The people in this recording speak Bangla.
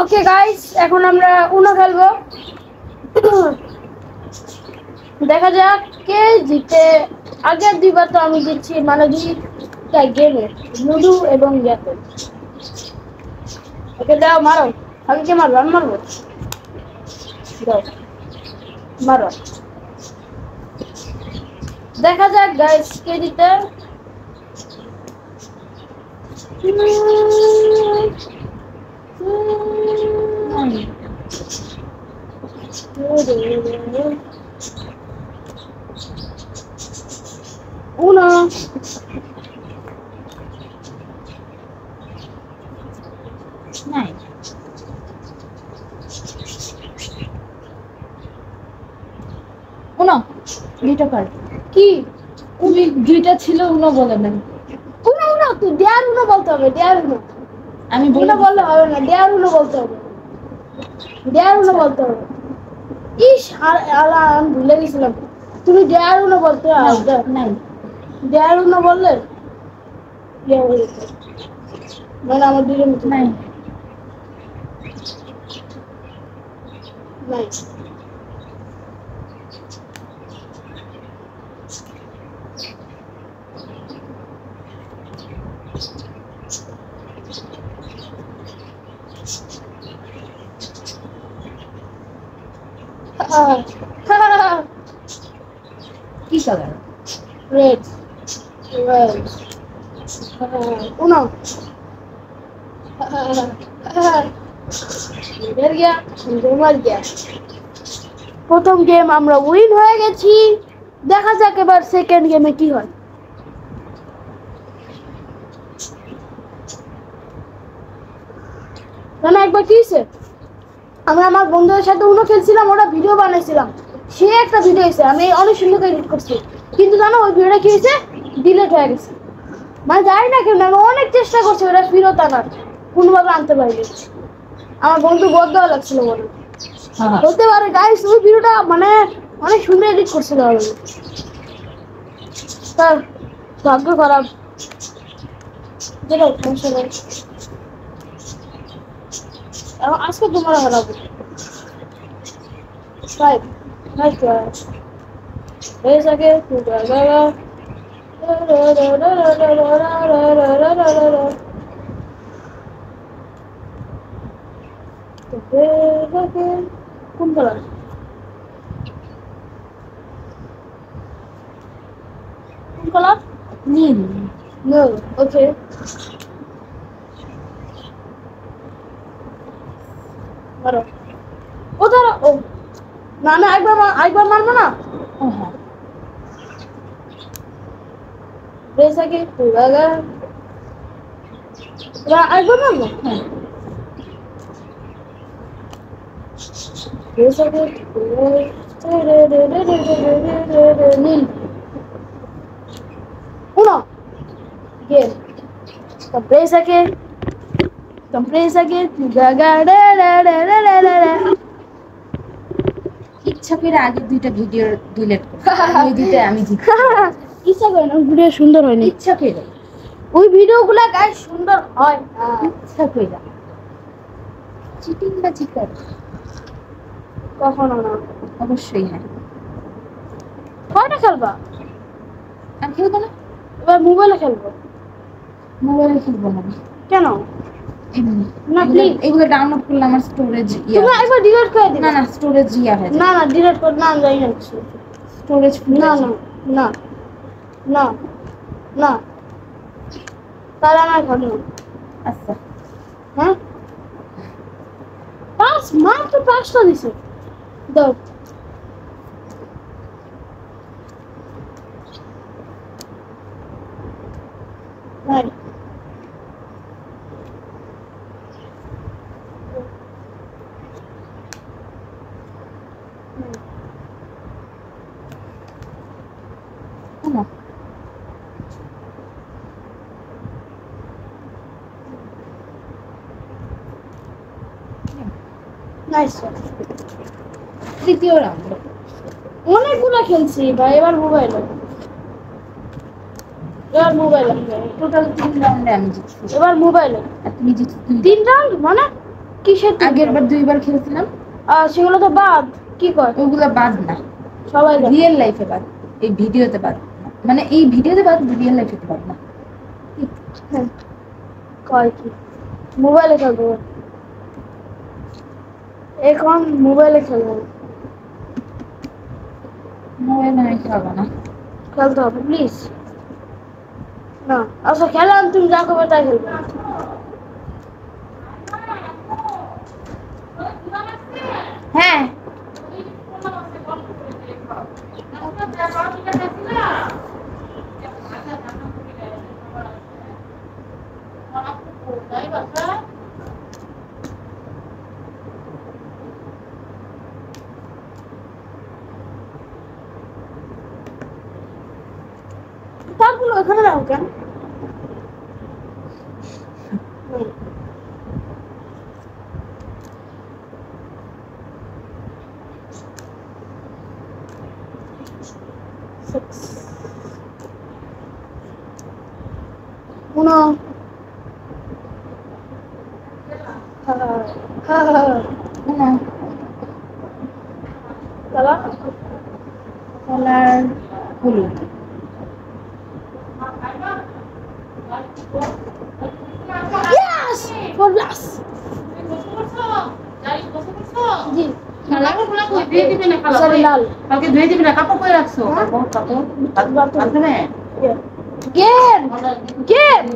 ওকে গাইস, এখন আমরা উনো খেলবো। দেখা যাক কে জিতে। আগের দুইবার তো আমি জিতছি, মানে দুইটা গেমে লুডু এবং ইয়াতে। ওকে দাও, মারো। আগে কে মারবো? আমি মারবো। দাও, মারো। দেখা যাক গাইস কে জিতে। Uno. নাই উনো দুইটা কার্ড কি তুমি দুইটা ছিল উনো বলে না। উনো উনো, তুই দেয়ার উনো বলতে হবে। দেয়ার উনো আমি বললে হবে না। দেয়ার উনো বলতে হবে। দেয়ার উনো বলতে হবে। ইস, আলা আমি ভুলে গেছিলাম। তুমি দেয়ার উনো বলতে হবে। নাই দেয়ার উনো বললে মানে আমার দুজন নাই নাই। কি কালার? রেড রেড উনো। डर गया, मर गया। প্রথম গেম আমরা উইন হয়ে গেছি। দেখা যাক এবার সেকেন্ড গেমে কি হয়। মানে একবার কি হয়েছে, আমরা আমার বন্ধুদের সাথে উনো খেলছিলাম, ওরা ভিডিও বানাইছিলাম। সে একটা ভিডিও হয়েছে, আমি অনেক সুন্দর করে এডিট করছি, কিন্তু জানো ওই ভিডিওটা কি হয়েছে, ডিলিট হয়ে গেছে। মানে জানি না কেন, আমি অনেক চেষ্টা করছি ওটা ফেরত আনার, কোনোভাবে আনতে পারিনি। আমার বন্ধু বদ দেওয়া লাগছিল বলে হতে পারে গাইস, ওই ভিডিওটা মানে অনেক সুন্দর এডিট করছিল তার ভাগ্য খারাপ। যেটা সমস্যা নেই, আজকে তোমার হারাবো। ফাইভ নাইস রেস আগে কোন কালার? কোন কালার? নীল। নো, ওকে। মারো। ও ধরো। ও না না, একবার মারবো না। ও হ্যাঁ, রেস আগে পুরাগা একবার মারবো। হ্যাঁ রেস আগে নীল uno game compresa que gaga da da da da da da ইচ্ছা করে আগে দুইটা ভিডিও ডিলিট করছি, ওই দুইটা আমি জিতছি। ইচ্ছা করে না, ভিডিও সুন্দর হয়নি। ইচ্ছা করে, ওই ভিডিওগুলো গাইস সুন্দর হয়। ইচ্ছা করে চিটিং বা চিকার কখনো না। অবশ্যই হ্যাঁ। কয়টা খেলবা? আমি খেলবো না, এবার মোবাইলে খেলবো। মোবাইলে খেলবো না। কেন? এমনি না, please। এগুলো ডাউনলোড করলে আমার স্টোরেজ তুমি একবার ডিলিট করে দিবা। না না, স্টোরেজ হয়ে যায়। না না, ডিলিট কর না, যাই না। Storage full. না না না না না, তাহলে আমার খাবো না। আচ্ছা হ্যাঁ, মাত্র 5টা দিছে। দাও। নাই না, নাইস। তৃতীয় রাউন্ড। অনেকগুলো খেলছি ভাই, এবার মোবাইলে। টোটাল 3 রাউন্ডে আমি জিতছি, এবার মোবাইলে আর তুমি জিতছো 2। 3 রাউন্ড মানে কিসের আগের বার 2বার খেলছিলাম, সেগুলো তো বাদ। কি কয় ওগুলা বাদ না, সবাই জানে। রিয়েল লাইফে বাদ, এই ভিডিওতে বাদ না। মানে এই ভিডিওতে বাদ, রিয়েল লাইফে বাদ না। হ্যাঁ, কয় কি মোবাইলে খেলবো, এখন মোবাইলে খেলবো, মোবাইল আমি খেলবো না। খেলতে হবে প্লিজ। না আচ্ছা খেলাম, তুমি যা করবে তাই খেলবে। হ্যাঁ তারগুলো ওখানে রাখো কেন? Uno. কোনো Kalah? কালার হলুদ। Yes! 14. জি। Sorry, লাল। কালকে ধুয়ে দিবি না, কাপড় পরে রাখছো? হ্যাঁ? কাপড় বাথরুমে। বাথরুমে? Yeah. Game! Game!